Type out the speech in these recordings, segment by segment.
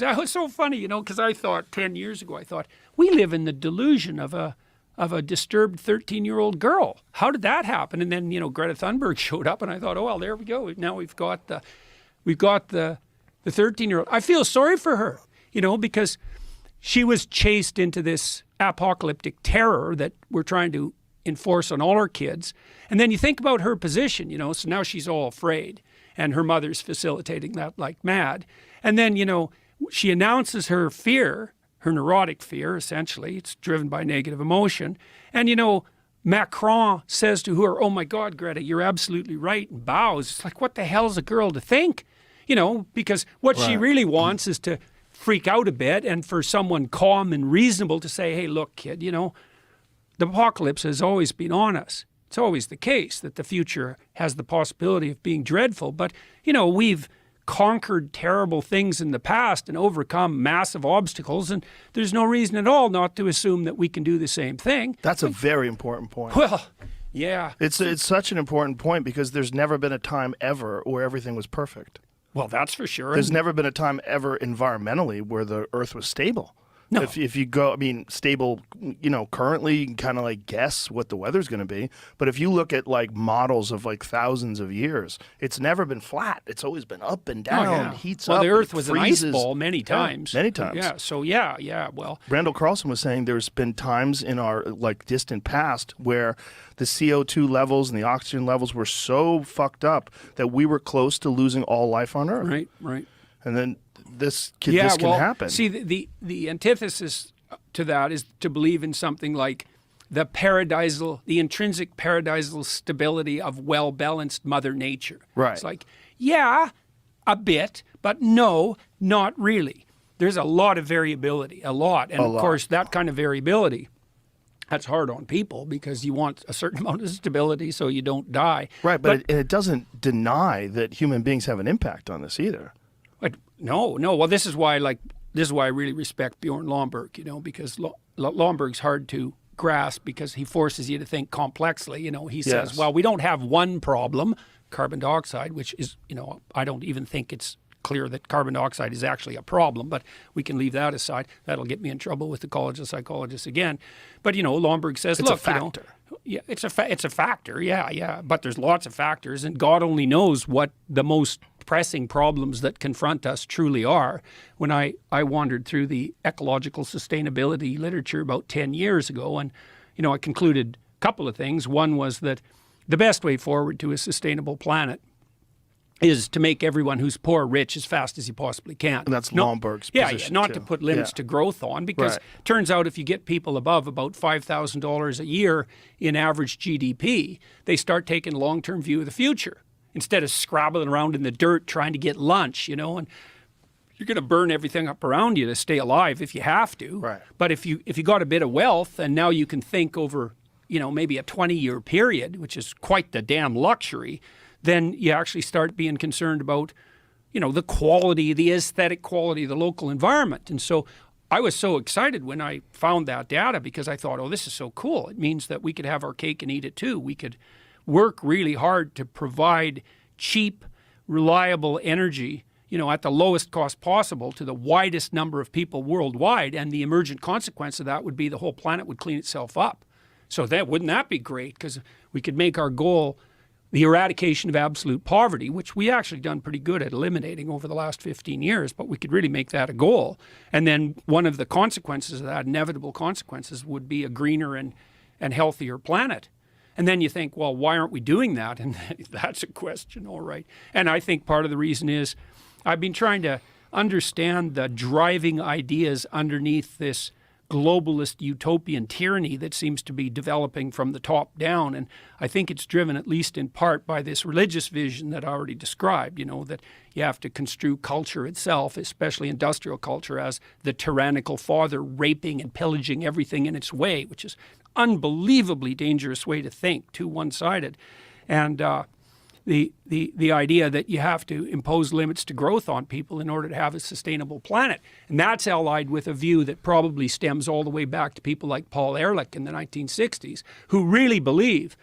That was so funny, because I thought 10 years ago, we live in the delusion of a disturbed 13-year-old girl. How did that happen? And then, Greta Thunberg showed up, and I thought, oh, well, there we go. Now we've got the 13-year-old. I feel sorry for her, because she was chased into this apocalyptic terror that we're trying to enforce on all our kids. And then you think about her position, so now she's all afraid, and her mother's facilitating that like mad. And then, she announces her fear, her neurotic fear, essentially. It's driven by negative emotion. And, Macron says to her, oh, my God, Greta, you're absolutely right, and bows. It's like, what the hell's a girl to think? Because what she really wants is to freak out a bit and for someone calm and reasonable to say, hey, look, kid, the apocalypse has always been on us. It's always the case that the future has the possibility of being dreadful. But, we've conquered terrible things in the past and overcome massive obstacles, and there's no reason at all not to assume that we can do the same thing. That's a very important point. Well, yeah. It's such an important point because there's never been a time ever where everything was perfect. Well, that's for sure. There's never been a time ever environmentally where the earth was stable. No. If you go, stable, currently you can kind of like guess what the weather's going to be. But if you look at like models of like thousands of years, it's never been flat. It's always been up and down, heats up. Well, the earth was freezes. an ice ball many times. Yeah, many times. Yeah, so yeah, well. Randall Carlson was saying there's been times in our like distant past where the CO2 levels and the oxygen levels were so fucked up that we were close to losing all life on Earth. Right. And then this can happen. See, the antithesis to that is to believe in something like the intrinsic paradisal stability of well-balanced Mother Nature. Right. It's like, yeah, a bit, but no, not really. There's a lot of variability, a lot. And of course, that kind of variability, that's hard on people because you want a certain amount of stability so you don't die. Right, but it doesn't deny that human beings have an impact on this either. No. Well, this is why I really respect Bjorn Lomborg, because Lomborg's hard to grasp because he forces you to think complexly. He says, well, we don't have one problem, carbon dioxide, which is, I don't even think it's clear that carbon dioxide is actually a problem, but we can leave that aside. That'll get me in trouble with the College of Psychologists again. But, Lomborg says, it's a factor. Yeah, it's a factor. Yeah. But there's lots of factors, and God only knows what the most pressing problems that confront us truly are. When I wandered through the ecological sustainability literature about 10 years ago, and, I concluded a couple of things. One was that the best way forward to a sustainable planet is to make everyone who's poor rich as fast as you possibly can. And that's Lomborg's position, not to put limits to growth on, because it turns out if you get people above about $5,000 a year in average GDP, they start taking a long-term view of the future instead of scrabbling around in the dirt trying to get lunch, and you're going to burn everything up around you to stay alive if you have to. Right. But if you got a bit of wealth and now you can think over, maybe a 20-year period, which is quite the damn luxury, then you actually start being concerned about, the quality, the aesthetic quality of the local environment. And so I was so excited when I found that data because I thought, oh, this is so cool. It means that we could have our cake and eat it too. We could work really hard to provide cheap, reliable energy, at the lowest cost possible to the widest number of people worldwide. And the emergent consequence of that would be the whole planet would clean itself up. So wouldn't that be great? Because we could make our goal the eradication of absolute poverty, which we actually done pretty good at eliminating over the last 15 years, but we could really make that a goal. And then one of the consequences of that, inevitable consequences, would be a greener and healthier planet. And then you think, well, why aren't we doing that? And that's a question, all right. And I think part of the reason is I've been trying to understand the driving ideas underneath this globalist utopian tyranny that seems to be developing from the top down. And I think it's driven, at least in part, by this religious vision that I already described, that you have to construe culture itself, especially industrial culture, as the tyrannical father raping and pillaging everything in its way, which is unbelievably dangerous way to think, too one-sided. And the idea that you have to impose limits to growth on people in order to have a sustainable planet. And that's allied with a view that probably stems all the way back to people like Paul Ehrlich in the 1960s, who really believe,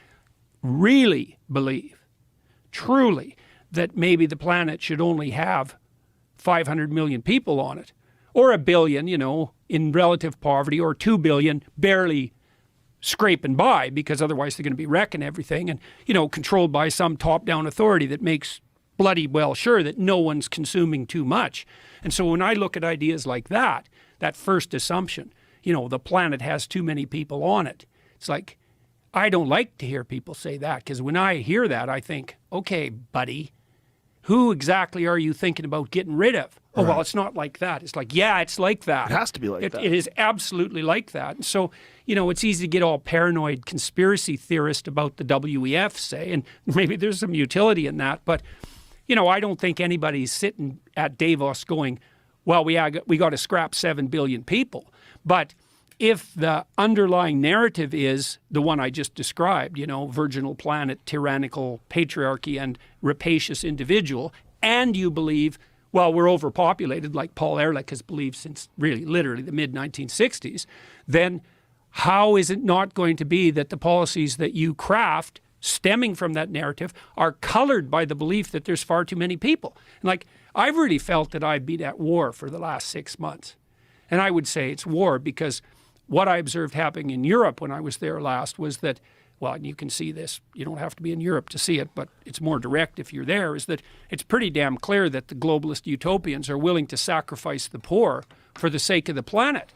truly, that maybe the planet should only have 500 million people on it. or 1 billion, in relative poverty, or 2 billion barely scraping by, because otherwise they're going to be wrecking everything, and, controlled by some top-down authority that makes bloody well sure that no one's consuming too much. And so when I look at ideas like that first assumption, the planet has too many people on it, it's like, I don't like to hear people say that, because when I hear that, I think, okay, buddy, who exactly are you thinking about getting rid of? Oh, well, it's not like that. It's like, yeah, it's like that. It has to be like that. It is absolutely like that. And so, it's easy to get all paranoid conspiracy theorist about the WEF, say, and maybe there's some utility in that. But, I don't think anybody's sitting at Davos going, well, we got to scrap 7 billion people. But if the underlying narrative is the one I just described, virginal planet, tyrannical patriarchy, and rapacious individual, and you believe, well, we're overpopulated, like Paul Ehrlich has believed since really literally the mid-1960s, then how is it not going to be that the policies that you craft stemming from that narrative are colored by the belief that there's far too many people? And like, I've really felt that I've been at war for the last 6 months. And I would say it's war because what I observed happening in Europe when I was there last was that, well, and you can see this, you don't have to be in Europe to see it, but it's more direct if you're there, is that it's pretty damn clear that the globalist utopians are willing to sacrifice the poor for the sake of the planet.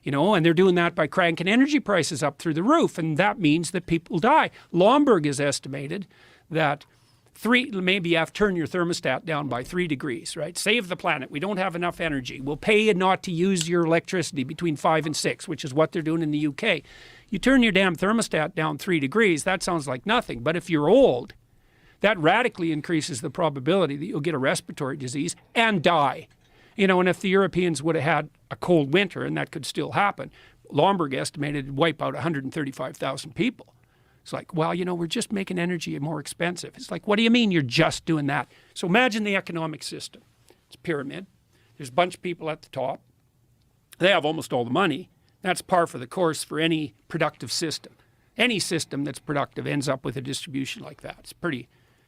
And they're doing that by cranking energy prices up through the roof, and that means that people die. Lomborg has estimated that maybe you have to turn your thermostat down by 3 degrees, right? Save the planet. We don't have enough energy. We'll pay you not to use your electricity between 5 and 6, which is what they're doing in the UK. You turn your damn thermostat down 3 degrees, that sounds like nothing. But if you're old, that radically increases the probability that you'll get a respiratory disease and die. And if the Europeans would have had a cold winter, and that could still happen, Lomborg estimated it'd wipe out 135,000 people. It's like, well, we're just making energy more expensive. It's like, what do you mean you're just doing that? So imagine the economic system. It's a pyramid. There's a bunch of people at the top. They have almost all the money. That's par for the course for any productive system. Any system that's productive ends up with a distribution like that.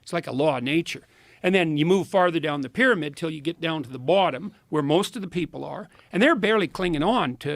It's like a law of nature. And then you move farther down the pyramid till you get down to the bottom where most of the people are, and they're barely clinging on to